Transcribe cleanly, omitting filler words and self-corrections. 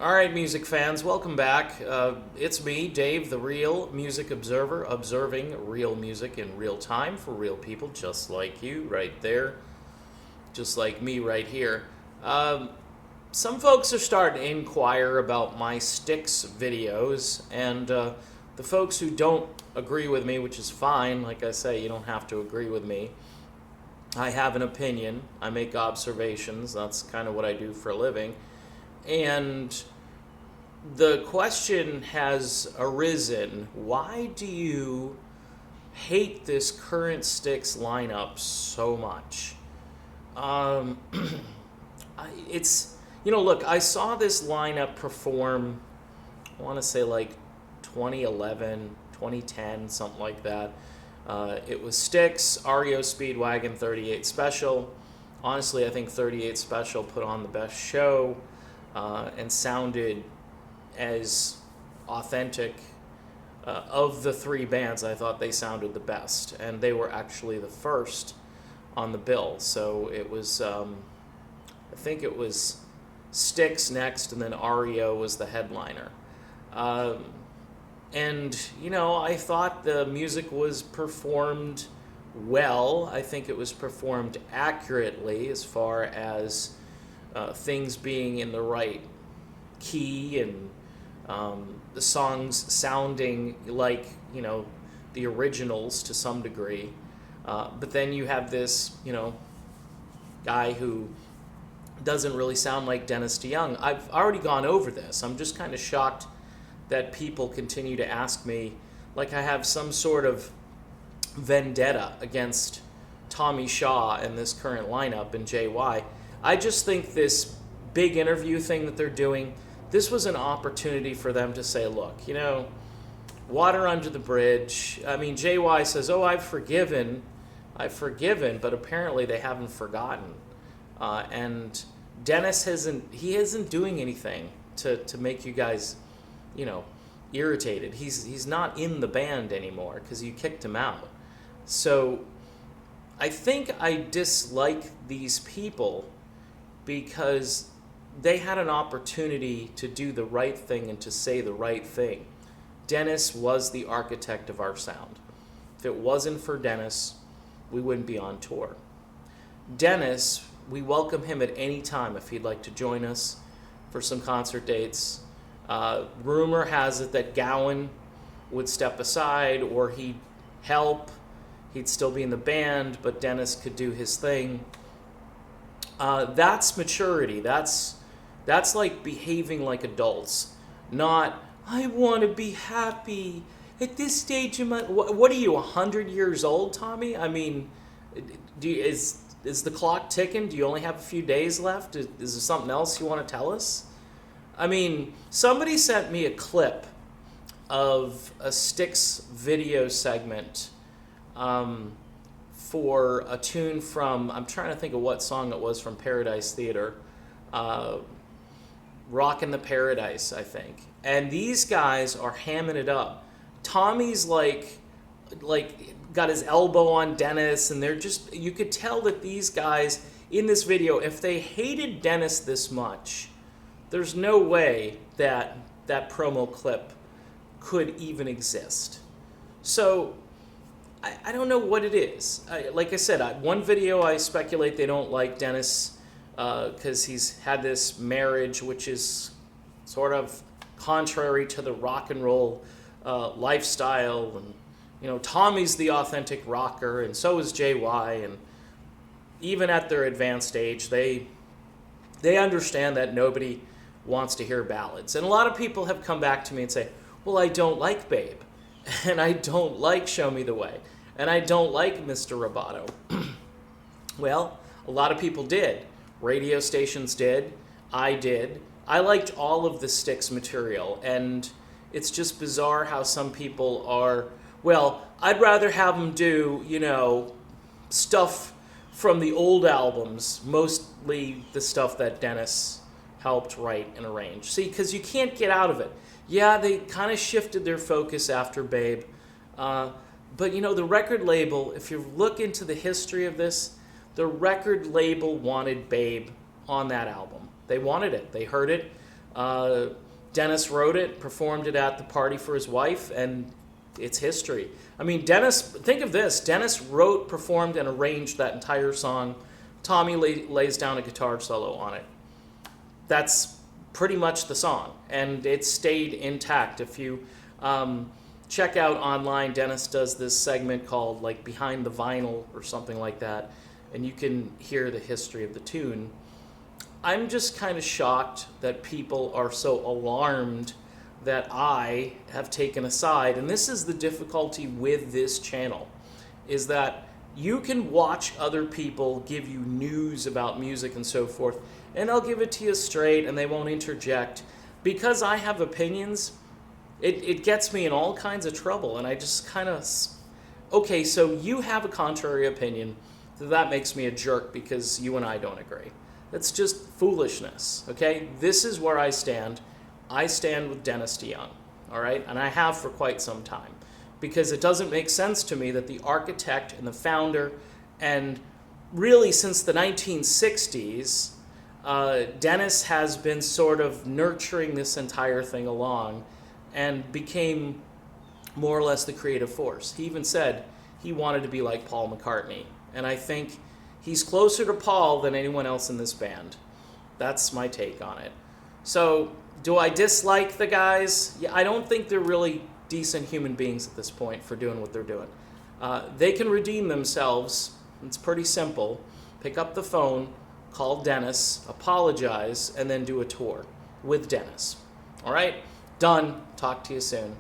All right, music fans, welcome back. It's me, Dave, the real music observer, observing real music in real time for real people just like you right there, just like me right here. Um, some folks are starting to inquire about my Styx videos, and the folks who don't agree with me, which is fine, like I say, you don't have to agree with me. I have an opinion, I make observations, that's kind of what I do for a living. And the question has arisen, why do you hate this current Styx lineup so much? Um, look, I saw this lineup perform, I want to say like 2011, 2010, something like that. It was Styx, REO Speedwagon, 38 Special. Honestly, I think 38 Special put on the best show and sounded as authentic. Of the three bands, I thought they sounded the best, and they were actually the first on the bill. So it was, I think it was Styx next, and then REO was the headliner. Um, I thought the music was performed well. I think it was performed accurately as far as things being in the right key and the songs sounding like, the originals to some degree. But then you have this, guy who doesn't really sound like Dennis DeYoung. I've already gone over this. I'm just kind of shocked that people continue to ask me like I have some sort of vendetta against Tommy Shaw and this current lineup and JY. I just think this big interview thing that they're doing, this was an opportunity for them to say, look, water under the bridge. I mean, JY says, oh, I've forgiven, but apparently they haven't forgotten. And Dennis isn't doing anything to make you guys, irritated. He's not in the band anymore because you kicked him out. So I think I dislike these people because they had an opportunity to do the right thing and to say the right thing. Dennis was the architect of our sound. If it wasn't for Dennis, we wouldn't be on tour. Dennis, we welcome him at any time if he'd like to join us for some concert dates. Rumor has it that Gowan would step aside or he'd help. He'd still be in the band, but Dennis could do his thing. That's maturity. That's like behaving like adults, not I want to be happy at this stage of my. What are you, 100 years old, Tommy? I mean, is the clock ticking? Do you only have a few days left? Is there something else you want to tell us? I mean, somebody sent me a clip of a Styx video segment for a tune from, I'm trying to think of what song it was from Paradise Theater. Rockin' the Paradise, I think. And these guys are hamming it up. Tommy's like got his elbow on Dennis, and they're just, you could tell that these guys in this video, if they hated Dennis this much, there's no way that that promo clip could even exist. So I don't know what it is. Like I said, one video I speculate they don't like Dennis because he's had this marriage which is sort of contrary to the rock and roll lifestyle. And, Tommy's the authentic rocker, and so is JY. And even at their advanced age, they understand that nobody wants to hear ballads. And a lot of people have come back to me and say, well, I don't like Babe, and I don't like Show Me the Way, and I don't like Mr. Roboto. Well, a lot of people did. Radio stations did. I did. I liked all of the Styx material, and it's just bizarre how some people are, well, I'd rather have them do, stuff from the old albums, mostly the stuff that Dennis helped write and arrange. See, because you can't get out of it. Yeah, they kind of shifted their focus after Babe. But, the record label, if you look into the history of this, the record label wanted Babe on that album. They wanted it. They heard it. Dennis wrote it, performed it at the party for his wife, and it's history. I mean, Dennis, think of this. Dennis wrote, performed, and arranged that entire song. Tommy lays down a guitar solo on it. That's pretty much the song, and it stayed intact. If you check out online, Dennis does this segment called like Behind the Vinyl or something like that, and you can hear the history of the tune. I'm just kind of shocked that people are so alarmed that I have taken a side, and this is the difficulty with this channel, is that you can watch other people give you news about music and so forth, and they'll give it to you straight and they won't interject. Because I have opinions, it gets me in all kinds of trouble, and I just kind of, okay, so you have a contrary opinion, so that makes me a jerk because you and I don't agree. That's just foolishness, okay? This is where I stand. I stand with Dennis DeYoung, all right? And I have for quite some time, because it doesn't make sense to me that the architect and the founder, and really since the 1960s, Dennis has been sort of nurturing this entire thing along and became more or less the creative force. He even said he wanted to be like Paul McCartney, and I think he's closer to Paul than anyone else in this band. That's my take on it. So, do I dislike the guys? Yeah, I don't think they're really decent human beings at this point for doing what they're doing. They can redeem themselves. It's pretty simple. Pick up the phone, call Dennis, apologize, and then do a tour with Dennis. All right? Done. Talk to you soon.